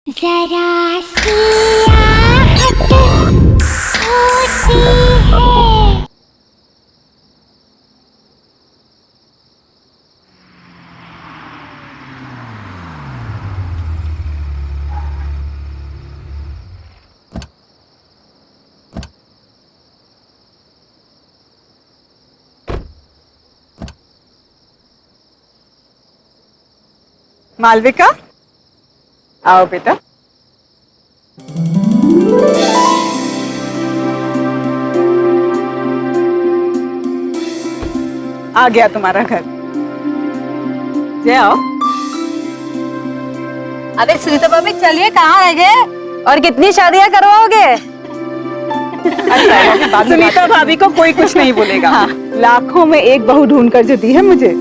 जरा सी आहट होती है। मालविका, आओ बेटा। आ गया तुम्हारा घर। जय आओ। अरे सुनीता भाभी चलिए, कहाँ रह गए और कितनी शादियां करवाओगे? सुनीता भाभी को कोई कुछ नहीं बोलेगा। हाँ। लाखों में एक बहू ढूंढ कर जो दी है मुझे।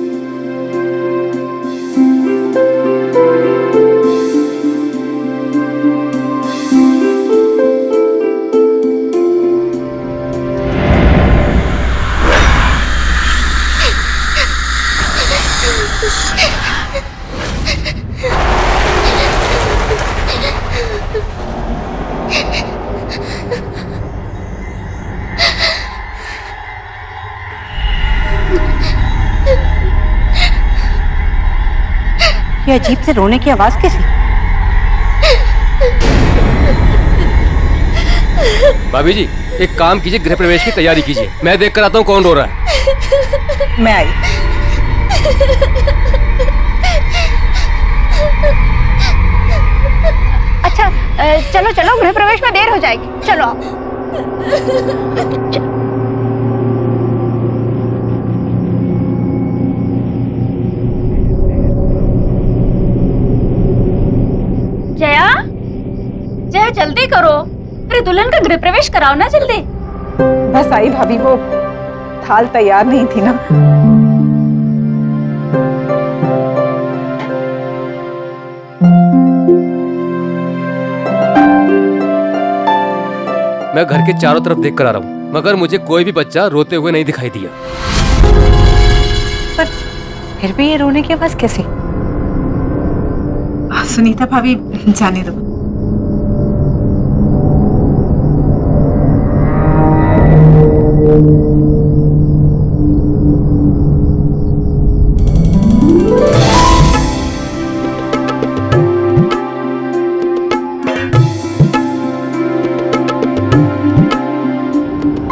ये अजीब से रोने की आवाज कैसी? भाभी जी, एक काम कीजिए, गृह प्रवेश की तैयारी कीजिए। मैं देख कर आता हूँ कौन रो रहा है। मैं आई। अच्छा चलो चलो, गृह प्रवेश में देर हो जाएगी, चलो। जया, जया जल्दी करो, अरे दुल्हन का गृह प्रवेश कराओ ना जल्दी। बस आई भाभी, वो थाल तैयार नहीं थी ना। मैं घर के चारों तरफ देख कर आ रहा हूँ, मगर मुझे कोई भी बच्चा रोते हुए नहीं दिखाई दिया। पर फिर भी ये रोने की आवाज कैसी? सुनीता भाभी जाने दो।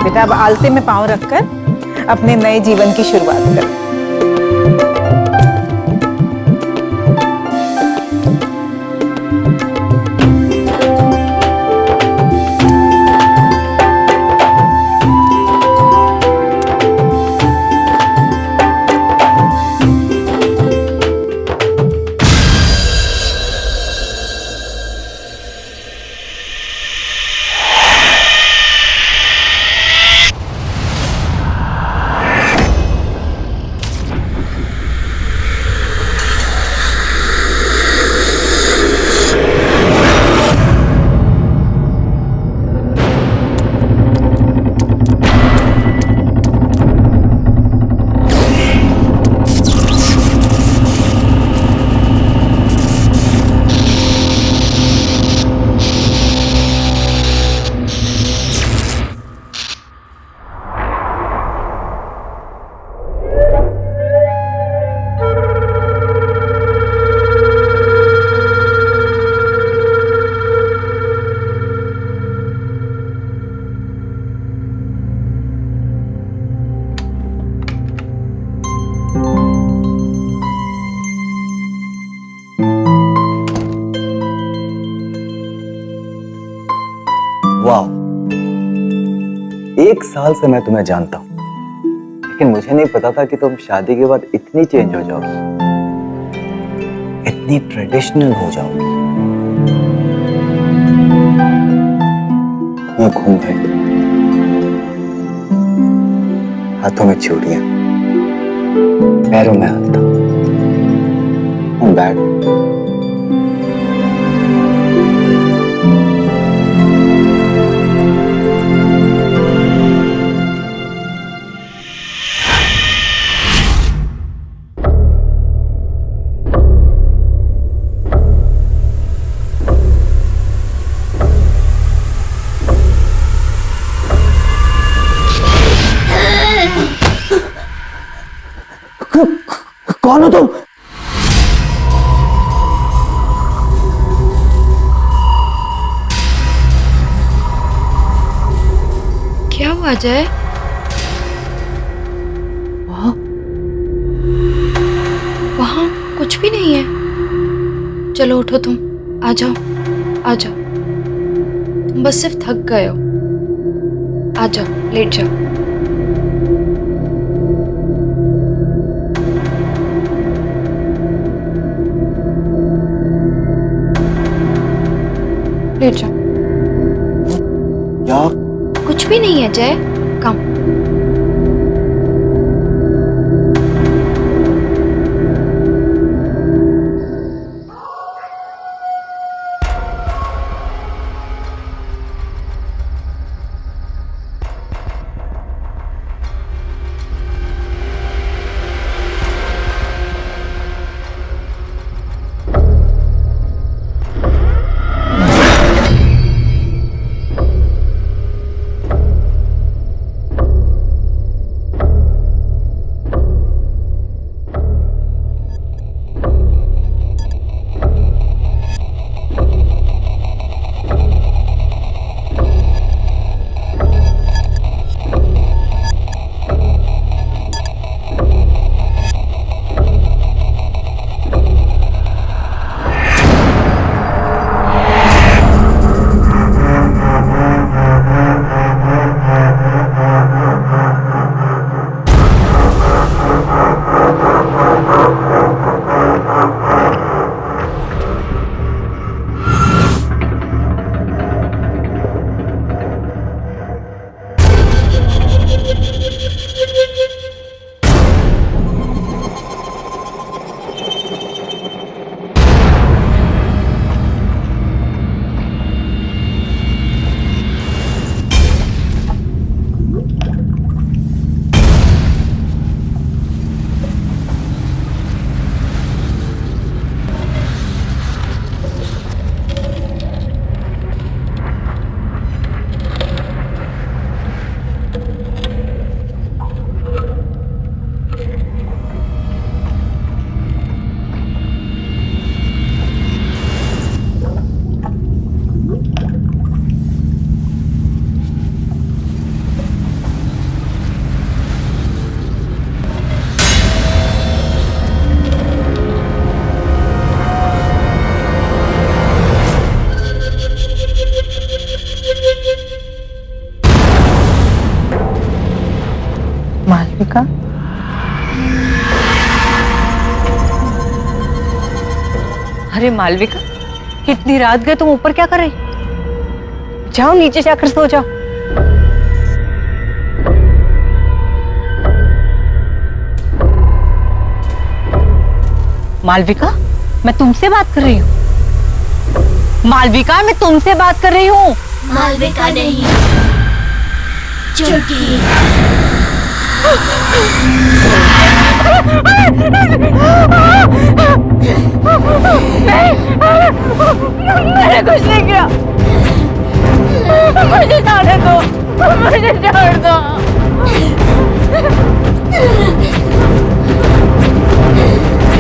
बेटा, अब आलते में पांव रखकर अपने नए जीवन की शुरुआत करो। वाह, 1 साल से मैं तुम्हें जानता हूं, लेकिन मुझे नहीं पता था कि तुम शादी के बाद इतनी चेंज हो जाओगी, इतनी ट्रेडिशनल हो जाओगी। ये घूंघट, हाथों में चूड़ियां, पैरों में हाथ, बैग। कौन हो तुम? क्या हुआ जय? वहाँ कुछ भी नहीं है। चलो उठो, तुम आ जाओ, आ जाओ। तुम बस सिर्फ थक गए हो। आ जाओ, लेट जाओ। लेट जाओ। क्या? कुछ भी नहीं है जय, कम। मालविका, अरे मालविका, इतनी रात गए तुम ऊपर क्या कर रही? जाओ नीचे जाकर सो जाओ। मालविका, मैं तुमसे बात कर रही हूँ। मालविका, मैं तुमसे बात कर रही हूँ। मालविका नहीं, चुटकी। मैंने कुछ नहीं किया। मुझे जाने दो, मुझे छोड़ दो।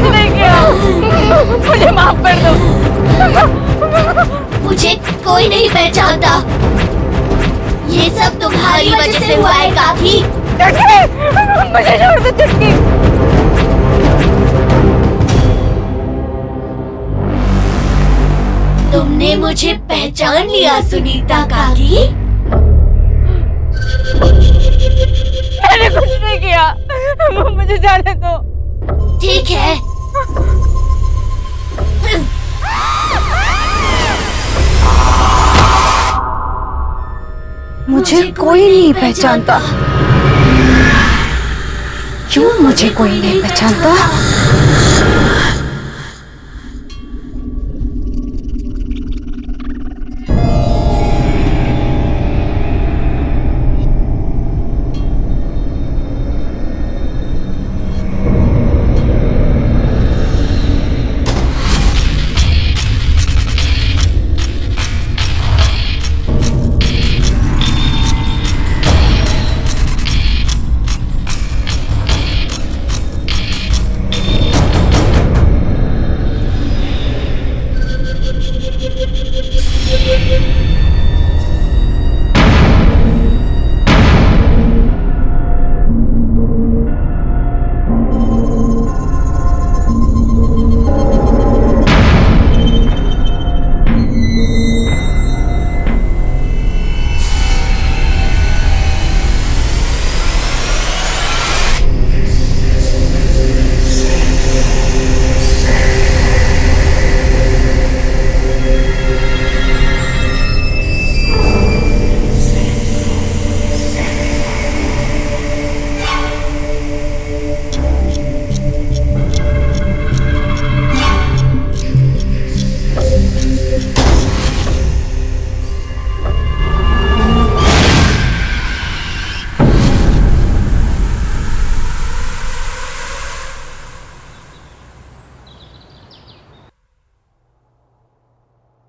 नहीं किया, मुझे माफ कर दो। मुझे कोई नहीं पहचानता। ये सब तुम्हारी वजह से हुआ है काकी। मुझे छोड़ दो चुटकी। तुमने मुझे पहचान लिया सुनीता काकी। मैंने कुछ नहीं किया, मुझे जाने दो। ठीक है, मुझे कोई नहीं पहचानता। क्यों मुझे कोई नहीं पहचानता?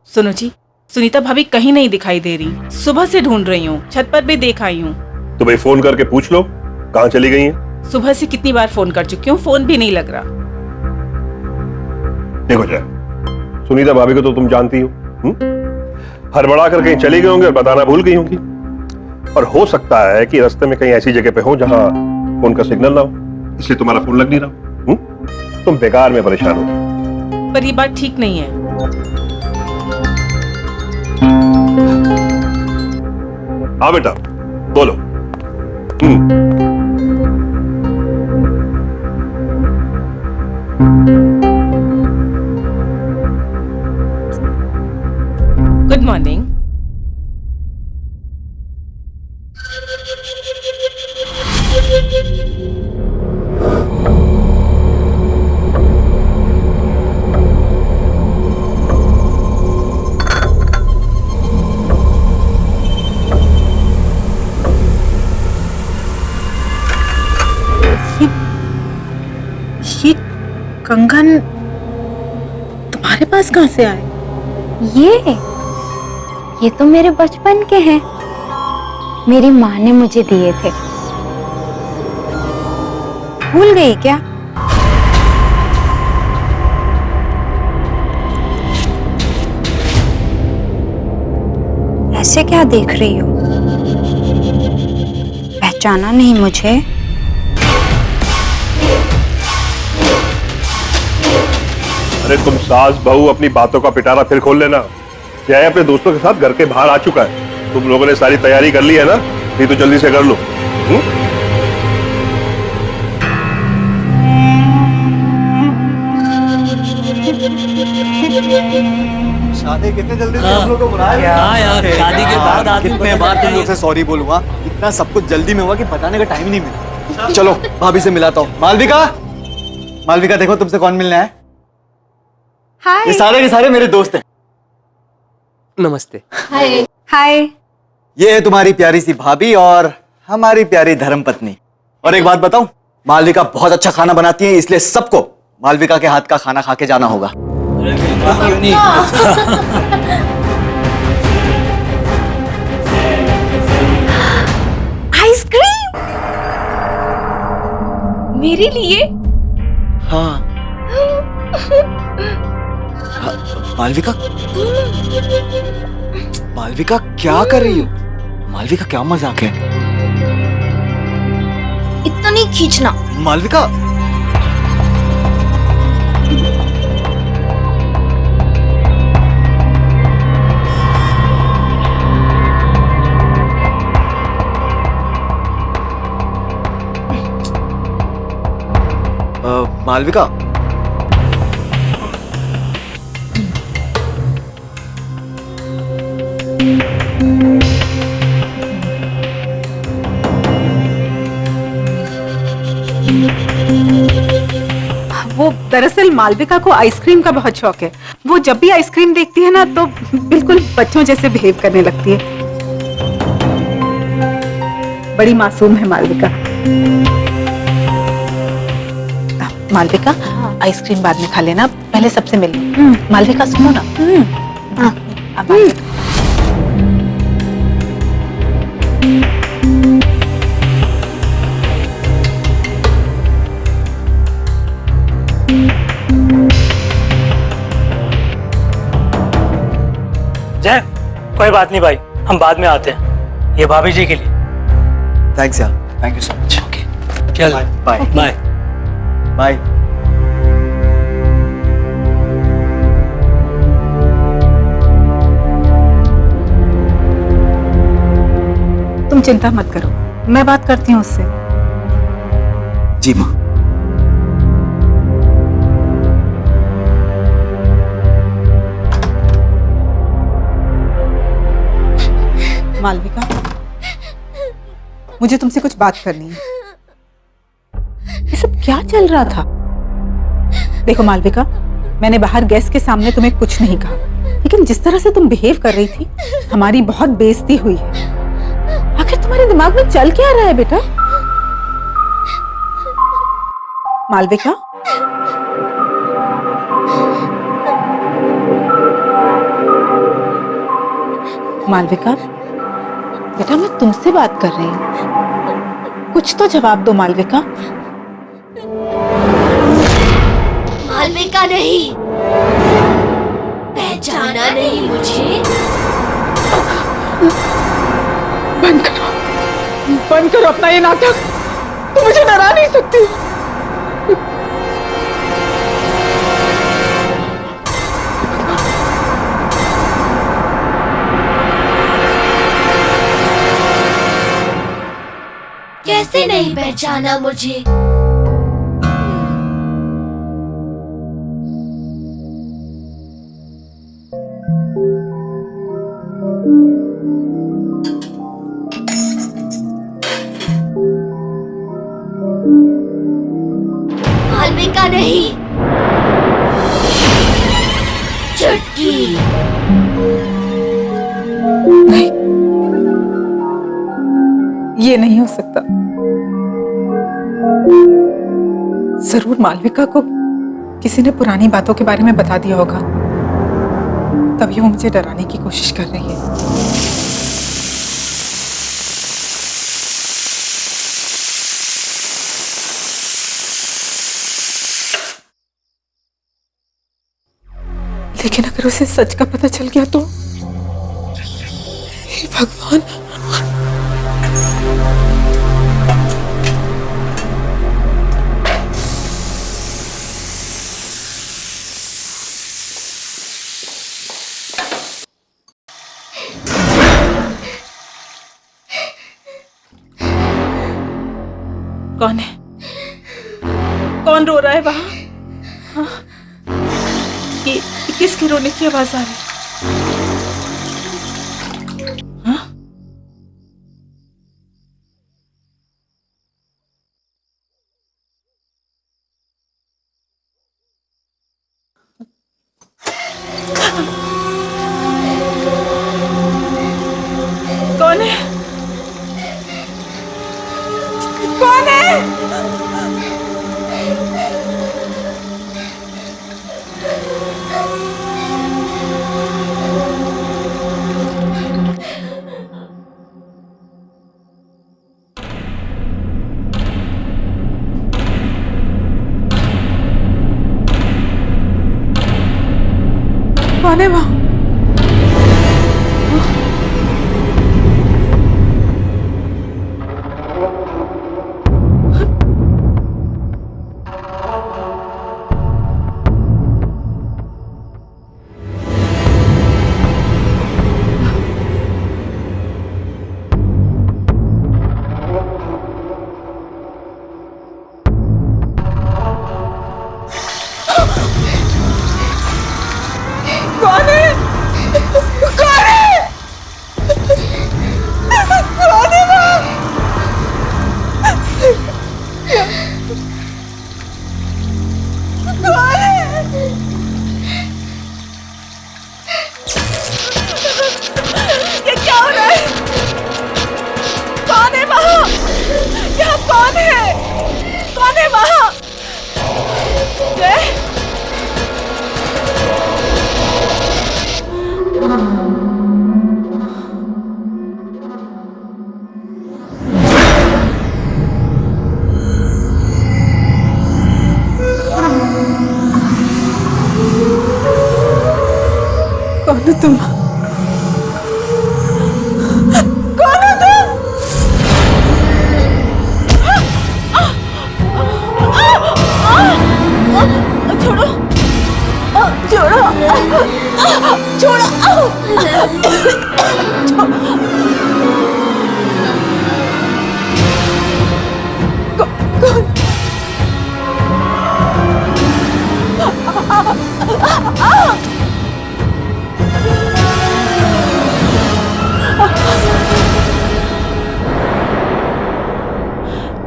सुनो जी, सुनीता भाभी कहीं नहीं दिखाई दे रही। सुबह से ढूंढ रही हूँ, छत पर भी देख आई हूँ। तो भाई फोन करके पूछ लो कहाँ चली गई हैं। सुबह से कितनी बार फोन कर चुकी हूँ, फोन भी नहीं लग रहा। देखो जय, सुनीता भाभी को तो तुम जानती हो, हड़बड़ा कर कहीं चली गई होंगी और बताना भूल गई होंगी। और हो सकता है कि रास्ते में कहीं ऐसी जगह पे हो जहां फोन का सिग्नल ना हो, इसलिए तुम्हारा फोन लग नहीं रहा। तुम बेकार में परेशान हो। पर ये बात ठीक नहीं है। हाँ बेटा बोलो। Good morning. ये कंगन तुम्हारे पास कहाँ से आए? ये तो मेरे बचपन के हैं। मेरी माँ ने मुझे दिए थे। भूल गई क्या? ऐसे क्या देख रही हो? पहचाना नहीं मुझे? अरे तुम सास बहू अपनी बातों का पिटारा फिर खोल लेना। जय अपने दोस्तों के साथ घर के बाहर आ चुका है। तुम लोगों ने सारी तैयारी कर ली है ना? नहीं तो जल्दी से कर लो। शादी कितने जल्दी से हम लोग को बुलाया? हाँ यार, शादी के बाद आदमी कितने बार तुम लोग से सॉरी बोलूंगा, इतना सब कुछ जल्दी में हुआ कि बताने का टाइम ही नहीं मिला। चलो भाभी से मिलाता हूँ। मालविका, मालविका देखो तुमसे कौन मिलना है। हाय। ये सारे के सारे मेरे दोस्त हैं। नमस्ते। हाय। हाय। ये है तुम्हारी प्यारी सी भाभी और हमारी प्यारी धर्मपत्नी। और एक बात बताऊं, मालविका बहुत अच्छा खाना बनाती है, इसलिए सबको मालविका के हाथ का खाना खा के जाना होगा। क्यों नहीं? आइसक्रीम मेरे लिए? हाँ। मालविका, मालविका क्या कर रही हो? मालविका क्या मजाक है? इतना नहीं खींचना। मालविका, मालविका, वो दरअसल मालविका को आइसक्रीम का बहुत शौक है। वो जब भी आइसक्रीम देखती है ना तो बिल्कुल बच्चों जैसे बिहेव करने लगती है। बड़ी मासूम है मालविका। मालविका, आइसक्रीम बाद में खा लेना, पहले सबसे मिल लो। मालविका सुनो ना। अब जय, कोई बात नहीं भाई, हम बाद में आते हैं। ये भाभी जी के लिए। थैंक्स यार, thank you so much. Okay, चल बाय बाय। बाय। तुम चिंता मत करो, मैं बात करती हूँ उससे। जी माँ। मालविका, मुझे तुमसे कुछ बात करनी है। ये सब क्या चल रहा था? देखो मालविका, मैंने बाहर गेस्ट के सामने तुम्हें कुछ नहीं कहा, लेकिन जिस तरह से तुम बिहेव कर रही थी, हमारी बहुत बेइज्जती हुई है। आखिर तुम्हारे दिमाग में चल क्या रहा है बेटा? मालविका, मालविका, बेटा मैं तुमसे बात कर रही हूँ, कुछ तो जवाब दो मालविका। मालविका नहीं, पहचाना नहीं मुझे? बंद करो अपना ये नाटक, तुम मुझे डरा नहीं सकती। कैसे नहीं पहचाना मुझे? मालविका नहीं, चुटकी। नहीं, ये नहीं हो सकता। जरूर मालविका को किसी ने पुरानी बातों के बारे में बता दिया होगा, तभी वो मुझे डराने की कोशिश कर रही है। लेकिन अगर उसे सच का पता चल गया तो? हे भगवान। कौन है? कौन रो रहा है वहां? हाँ? ये किसके रोने की आवाज आ रही? हाँ? कौन है? कौन है? कौन है वहां? कौन है? कौन है? कौन है वहां? कौन है? ये क्या हो रहा है? कौन है वहां? यहाँ कौन है? कौन है वहां? जय? कौन हो तुम? कौन हो तुम? छोड़ो, छोड़ो,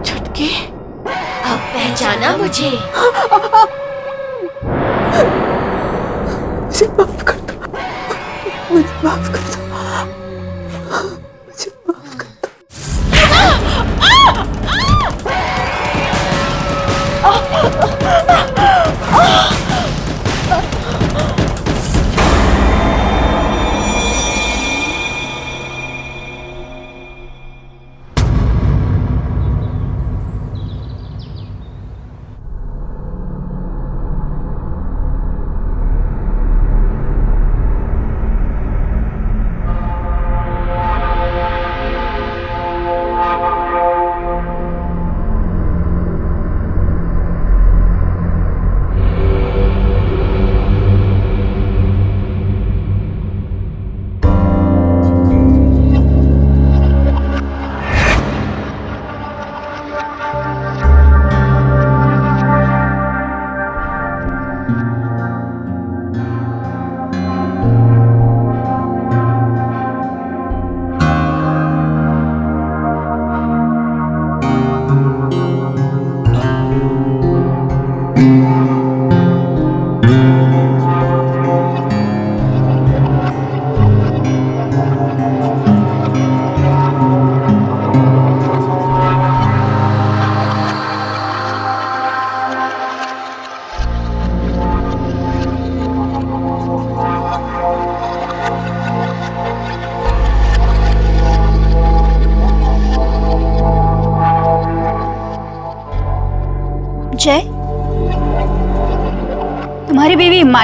चुटकी, अब पहचाना मुझे? मुझे माफ कर दो, मुझे माफ कर दो, मुझे माफ कर दो।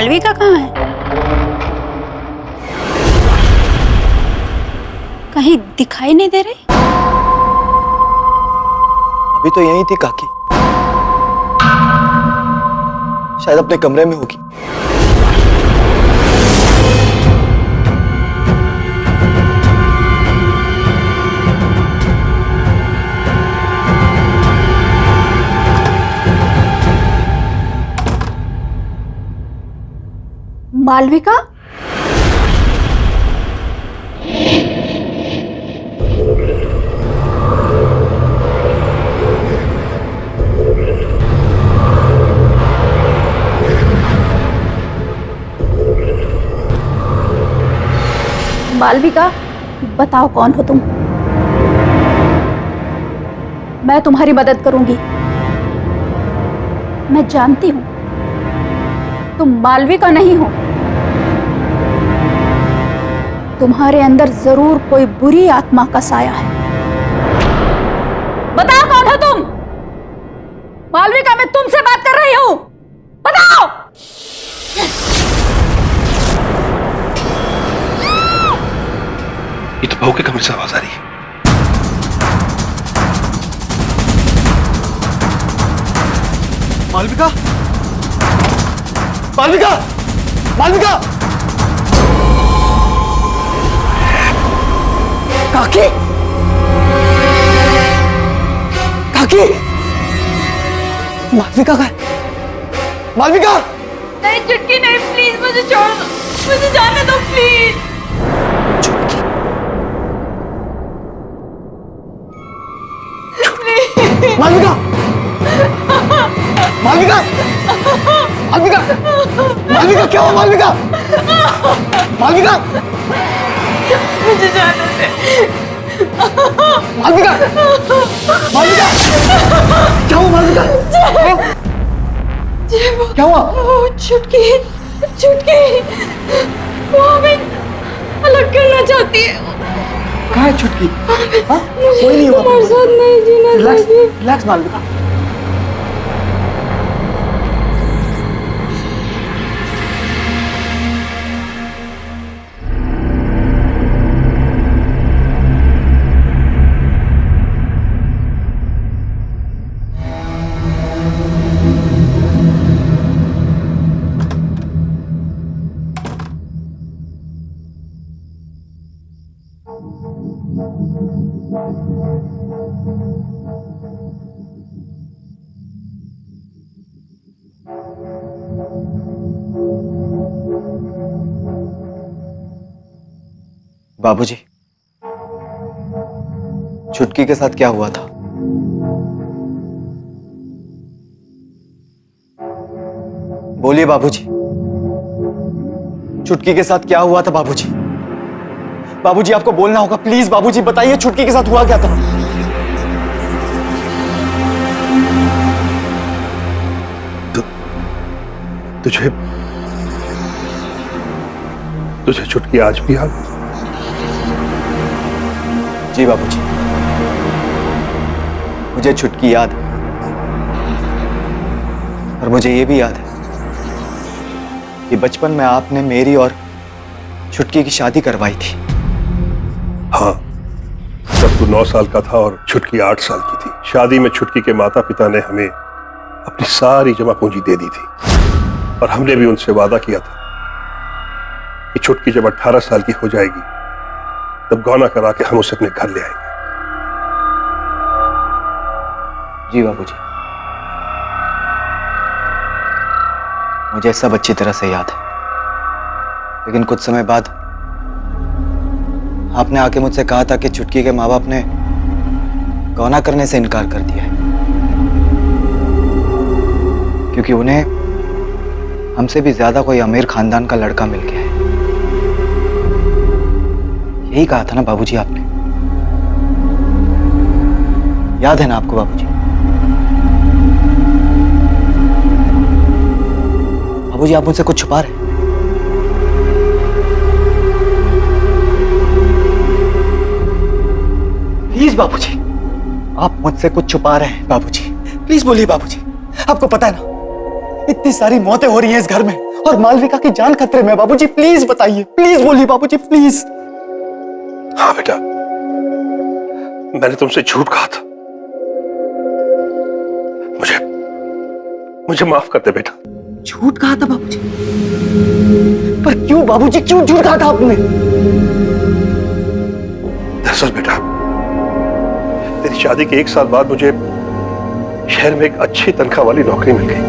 मालविका कहाँ है? कहीं दिखाई नहीं दे रही। अभी तो यही थी काकी, शायद अपने कमरे में होगी। मालविका? मालविका, बताओ कौन हो तुम? मैं तुम्हारी मदद करूंगी। मैं जानती हूं तुम मालविका नहीं हो। तुम्हारे अंदर जरूर कोई बुरी आत्मा का साया है। बताओ कौन हो तुम? मालविका, मैं तुमसे बात कर रही हूं, बताओ। ये तो बहू के कमरे से आवाज आ रही है। मालविका, मालविका, मालविका! काकी, काकी! मालविका का, मालविका! नहीं चुटकी, नहीं, प्लीज मुझे छोड़ दो, मुझे जाने दो प्लीज। मालविका, मालविका, मालविका, मालविका, क्या हुआ मालविका? मालविका, मुझे जाने दे। मालविका, मालविका, क्या हुआ मालविका? क्या हुआ? चुटकी, चुटकी, वो हमें अलग करना चाहती है। कहाँ है छुटकी? हाँ? कोई नहीं हुआ। तुम्हारे साथ नहीं जीना रिलैक्स, चाहती। रिलैक्स मालविका। बाबूजी, छुटकी के साथ क्या हुआ था? बोलिए बाबूजी, छुटकी के साथ क्या हुआ था बाबूजी? बाबूजी, आपको बोलना होगा, प्लीज बाबूजी बताइए, छुटकी के साथ हुआ क्या था? तुझे छुटकी आज भी याद? जी बाबूजी, मुझे छुटकी याद है, और मुझे ये भी याद है कि बचपन में आपने मेरी और छुटकी की शादी करवाई थी। हाँ, जब तू 9 साल का था और छुटकी 8 साल की थी। शादी में छुटकी के माता पिता ने हमें अपनी सारी जमा पूंजी दे दी थी, और हमने भी उनसे वादा किया था कि छुटकी जब 18 साल की हो जाएगी तब गौना करा के हम उसे अपने घर ले आएंगे। जी बाबूजी, मुझे सब अच्छी तरह से याद है, लेकिन कुछ समय बाद आपने आके मुझसे कहा था कि छुटकी के माँ बाप ने गौना करने से इनकार कर दिया है, क्योंकि उन्हें हमसे भी ज्यादा कोई अमीर खानदान का लड़का मिल गया है। यही कहा था ना बाबूजी आपने? याद है ना आपको बाबूजी? बाबूजी, आप मुझसे कुछ छुपा रहे हैं? प्लीज बाबूजी, आप मुझसे कुछ छुपा रहे हैं बाबूजी, प्लीज बोलिए बाबूजी। आपको पता है ना, इतनी सारी मौतें हो रही हैं इस घर में, और मालविका की जान खतरे में। बाबूजी प्लीज बताइए, प्लीज बोलिए बाबूजी प्लीज। हाँ बेटा, मैंने तुमसे झूठ कहा था। मुझे माफ कर दे बेटा। झूठ कहा था बाबूजी? पर क्यों बाबूजी, क्यों झूठ कहा था आपने? दरअसल बेटा, तेरी शादी के 1 साल बाद मुझे शहर में एक अच्छी तनख्वाह वाली नौकरी मिल गई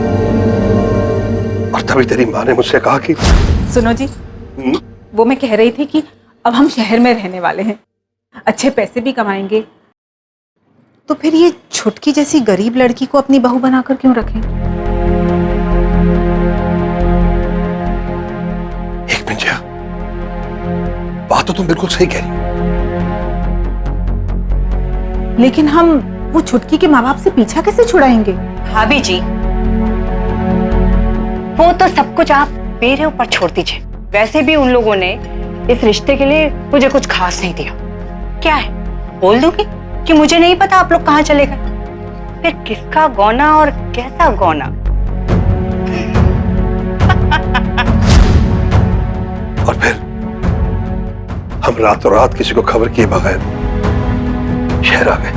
और तभी तेरी माँ ने मुझसे कहा कि सुनो जी, वो मैं कह रही थी कि अब हम शहर में रहने वाले हैं, अच्छे पैसे भी कमाएंगे, तो फिर ये छुटकी जैसी गरीब लड़की को अपनी बहू बनाकर क्यों रखें? एक मिनट जया, बात तो तुम बिल्कुल सही कह रही हो, लेकिन हम वो छुटकी के माँ बाप से पीछा कैसे छुड़ाएंगे? भाभी जी, वो तो सब कुछ आप मेरे ऊपर छोड़ दीजिए। वैसे भी उन लोगों ने इस रिश्ते के लिए मुझे कुछ खास नहीं दिया। क्या है, बोल दूंगी कि मुझे नहीं पता आप लोग कहाँ चले गए। फिर किसका गौना और कैसा गौना। और फिर हम रातों रात किसी को खबर किए बगैर शहर आ गए।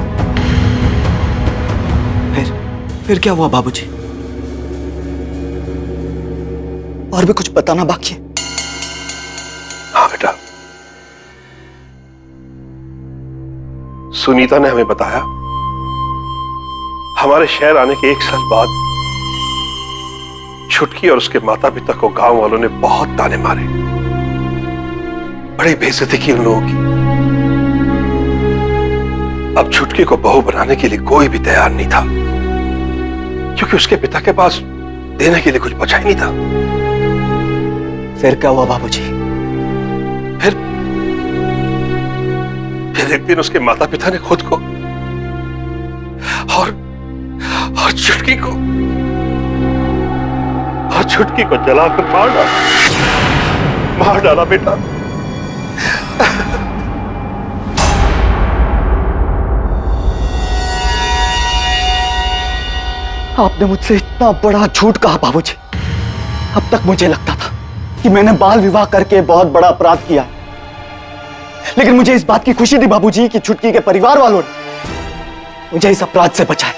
फिर क्या हुआ बाबूजी? और भी कुछ बताना बाकी है? हाँ बेटा, सुनीता ने हमें बताया हमारे शहर आने के 1 साल बाद छुटकी और उसके माता पिता को गांव वालों ने बहुत ताने मारे, बड़ी बेइज्जती की उन लोगों की। अब छुटकी को बहू बनाने के लिए कोई भी तैयार नहीं था, क्योंकि उसके पिता के पास देने के लिए कुछ बचा ही नहीं था। फिर क्या हुआ बाबूजी? फिर एक दिन उसके माता पिता ने खुद को और छुटकी को जलाकर मार डाला बेटा। आपने मुझसे इतना बड़ा झूठ कहा बाबूजी। अब तक मुझे लगता था कि मैंने बाल विवाह करके बहुत बड़ा अपराध किया है, लेकिन मुझे इस बात की खुशी थी बाबूजी कि छुटकी के परिवार वालों ने मुझे इस अपराध से बचाया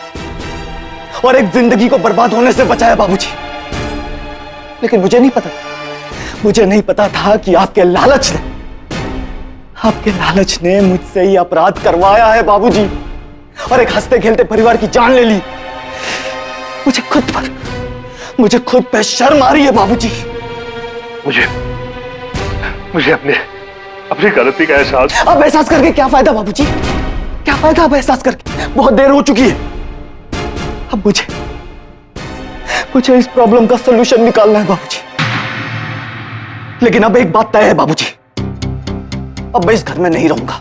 और एक जिंदगी को बर्बाद होने से बचाया बाबूजी। लेकिन मुझे नहीं पता था कि आपके लालच ने मुझसे ये अपराध करवाया है बाबूजी, और एक हंसते खेलते परिवार की जान ले ली। मुझे खुद पे शर्म आ रही है बाबूजी। मुझे अपनी गलती का एहसास। अब एहसास करके क्या फायदा बाबूजी? क्या फायदा अब एहसास करके? बहुत देर हो चुकी है। अब मुझे इस प्रॉब्लम का सलूशन निकालना है बाबूजी। लेकिन अब एक बात तय है बाबूजी, अब मैं इस घर में नहीं रहूंगा।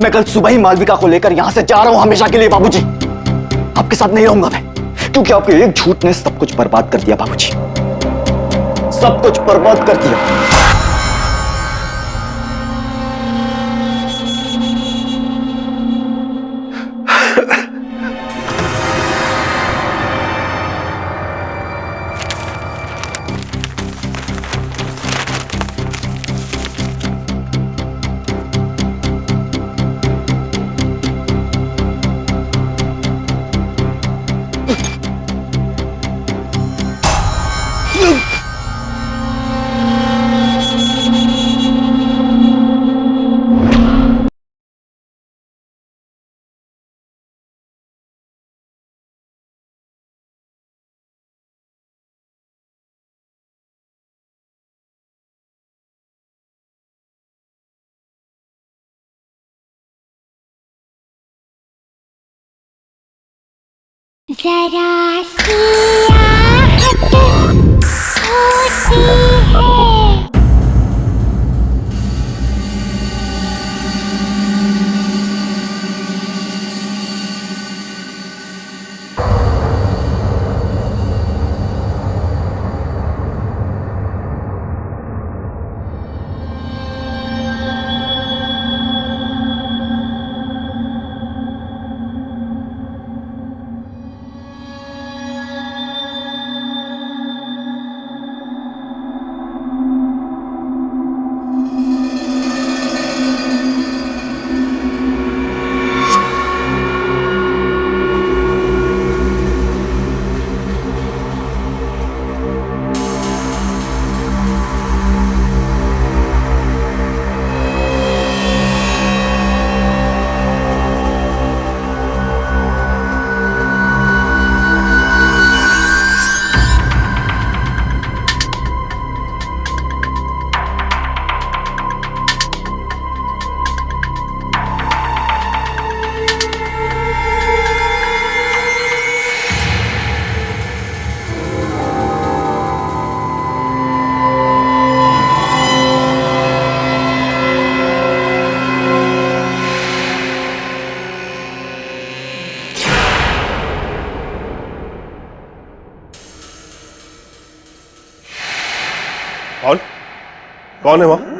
मैं कल सुबह ही मालविका को लेकर यहां से जा रहा हूं हमेशा के लिए बाबूजी। आपके साथ नहीं रहूंगा मैं, क्योंकि आपके एक झूठ ने सब कुछ बर्बाद कर दिया बाबूजी, सब कुछ बर्बाद कर दिया। जरा सी आहट होती है। कौन है वहां?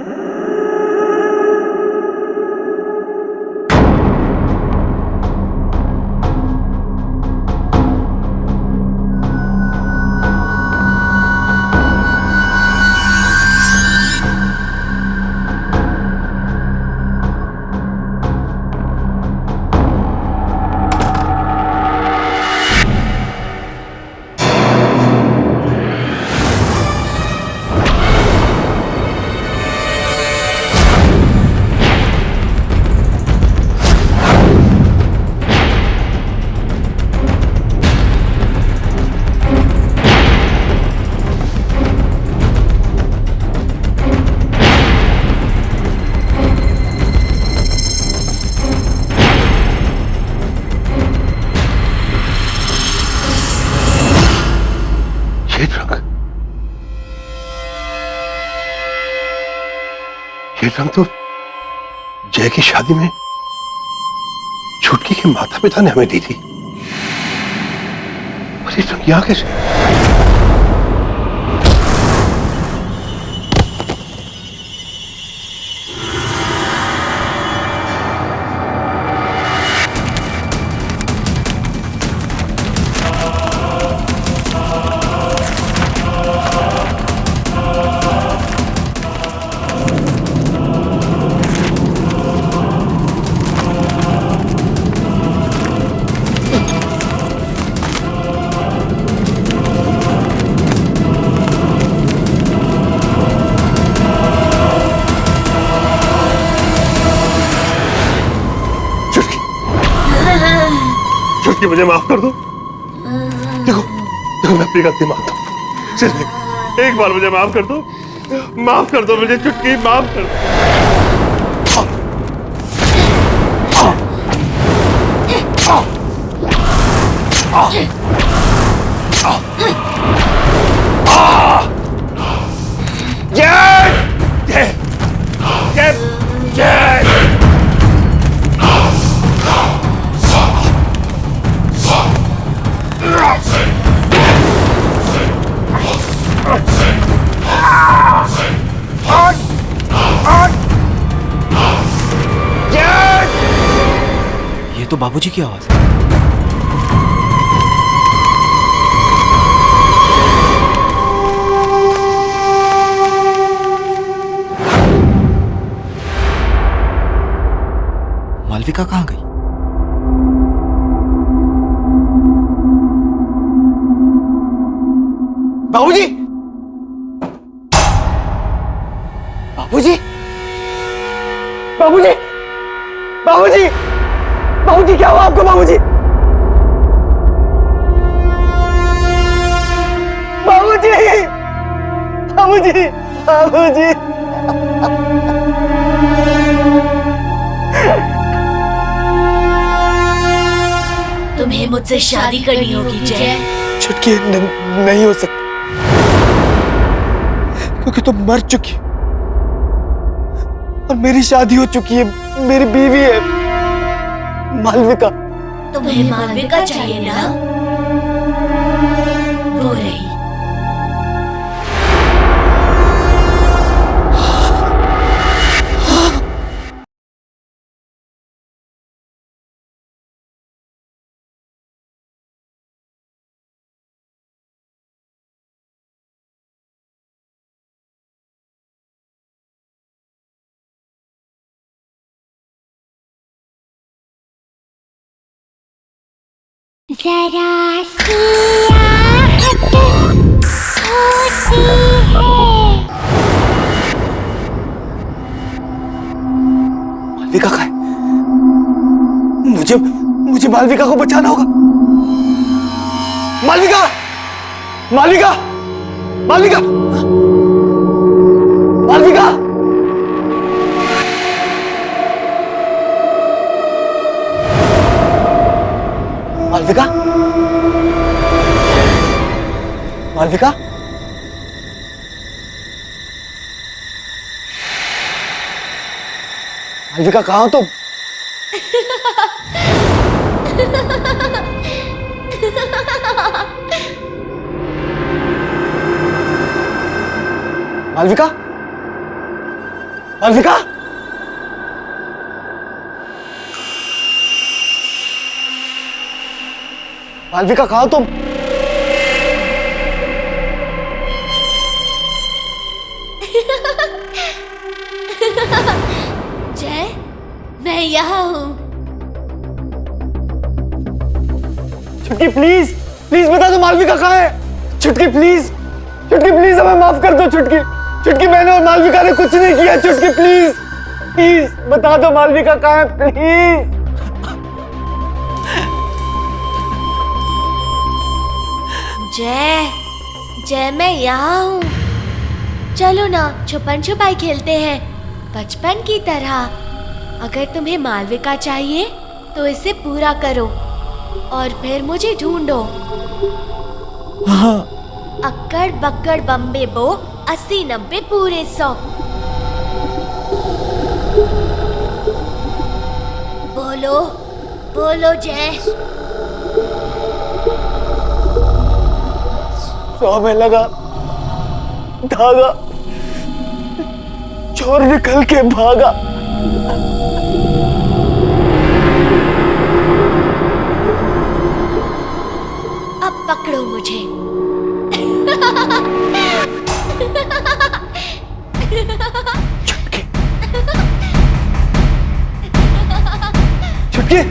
ये रंग तो जय की शादी में छुटकी के माता पिता ने हमें दी थी। और ये रंग यहां कैसे? छुटकी मुझे माफ कर दो। देखो देखो मैं अपनी गलती मानता हूँ। सिर्फ एक बार मुझे माफ कर दो। माफ कर दो मुझे छुटकी, माफ कर दो। ये तो बाबूजी की आवाज है। मालविका कहाँ गई? बाबूजी! बाबूजी! बाबूजी! बाबूजी! बाबूजी क्या हुआ आपको? बाबूजी! बाबूजी! बाबूजी! बाबूजी! तुम्हें मुझसे शादी करनी होगी जय। छुटकी नहीं हो सकती, क्योंकि तुम मर चुकी और मेरी शादी हो चुकी है, मेरी बीवी है मालविका। तुम्हें मालविका चाहिए ना? वो रही। जरा सी आहट होती है। मालविका का है। मुझे मालविका को बचाना होगा। मालविका! मालविका! मालविका! मालविका! मालविका? मालविका? मालविका कहाँ हो तुम? मालविका? मालविका, मालविका कहाँ हो तुम? जय, मैं यहाँ हूँ। छुटकी प्लीज, प्लीज बता दो मालविका कहाँ है। छुटकी प्लीज, छुटकी प्लीज हमें माफ कर दो। छुटकी, छुटकी मैंने और मालविका ने कुछ नहीं किया। छुटकी प्लीज, प्लीज बता दो मालविका कहाँ है प्लीज। जय, जय मैं यहाँ हूँ। चलो ना छुपन छुपाई खेलते हैं बचपन की तरह। अगर तुम्हें मालविका चाहिए तो इसे पूरा करो और फिर मुझे ढूंढो। हाँ। अक्कड़ बक्कड़ बम्बे बो 80 90 पूरे 100। बोलो बोलो जय। 100 में लगा धागा, चोर निकल के भागा। अब पकड़ो मुझे। छुटकी, छुटकी,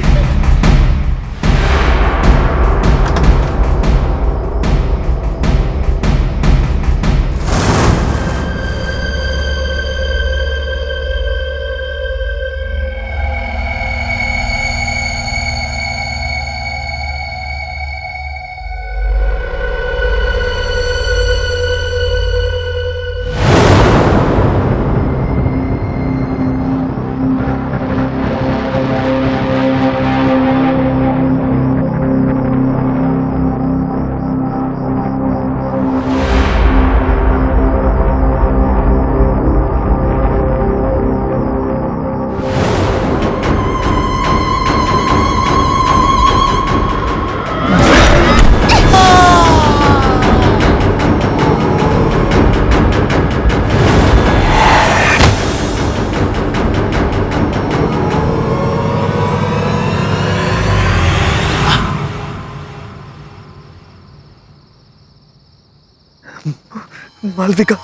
मालविका,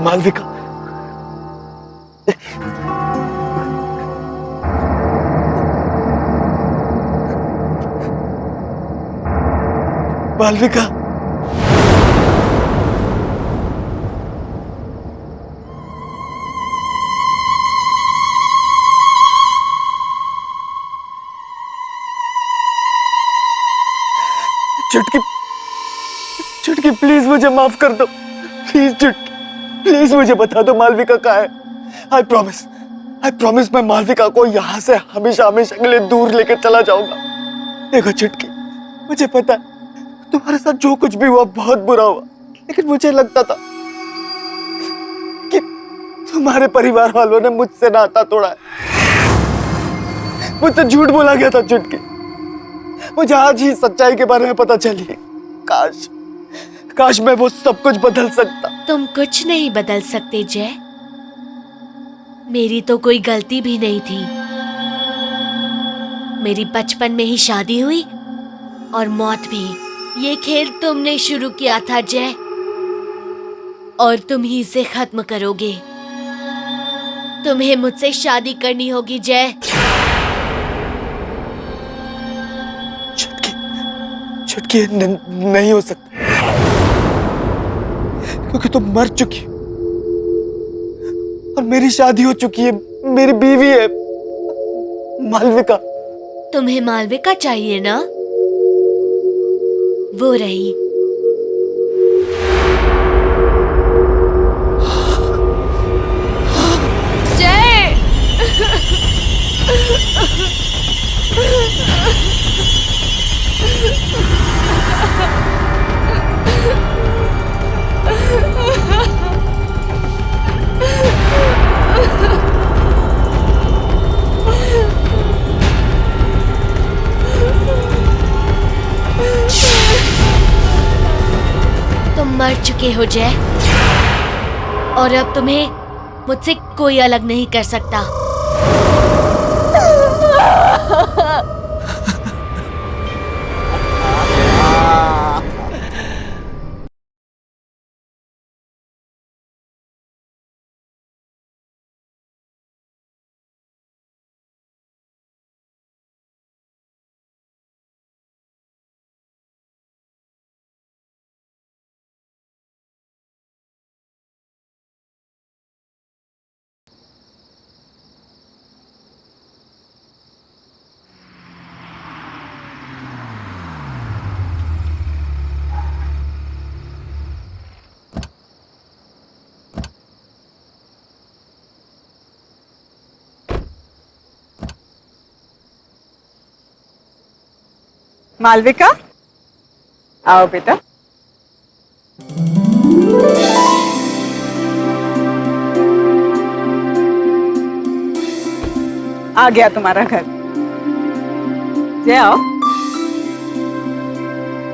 मालविका, मालविका, चुटकी, चुटकी प्लीज मुझे माफ कर दो। प्लीज चुटकी, प्लीज मुझे बता दो मालविका कहाँ है। आई प्रॉमिस मैं मालविका को यहाँ से हमेशा हमेशा के लिए दूर लेकर चला जाऊंगा। देखो चुटकी, मुझे पता है तुम्हारे साथ जो कुछ भी हुआ बहुत बुरा हुआ, लेकिन मुझे लगता था कि तुम्हारे परिवार वालों ने मुझसे नाता तोड़ा है, मुझसे झूठ बोला गया था चुटकी। मुझे आज ही सच्चाई के बारे में पता चली। काश मैं वो सब कुछ बदल सकता। तुम कुछ नहीं बदल सकते जय। मेरी तो कोई गलती भी नहीं थी। मेरी बचपन में ही शादी हुई और मौत भी। ये खेल तुमने शुरू किया था जय, और तुम ही इसे खत्म करोगे। तुम्हें मुझसे शादी करनी होगी जय। चुटकी नहीं हो सकता, क्योंकि तुम मर चुकी हो और मेरी शादी हो चुकी है, मेरी बीवी है मालविका। तुम्हें मालविका चाहिए ना? वो रही। जय। चुके हो जय, और अब तुम्हें मुझसे कोई अलग नहीं कर सकता। मालविका, आओ बेटा। आ गया तुम्हारा घर। जय आओ।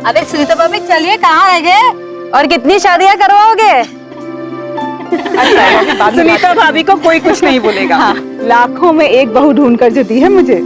अरे सुनीता भाभी चलिए, कहाँ रह गए और कितनी शादियां करवाओगे? सुनीता भाभी को कोई कुछ नहीं बोलेगा। हाँ। लाखों में एक बहू ढूंढ कर जो दी है मुझे,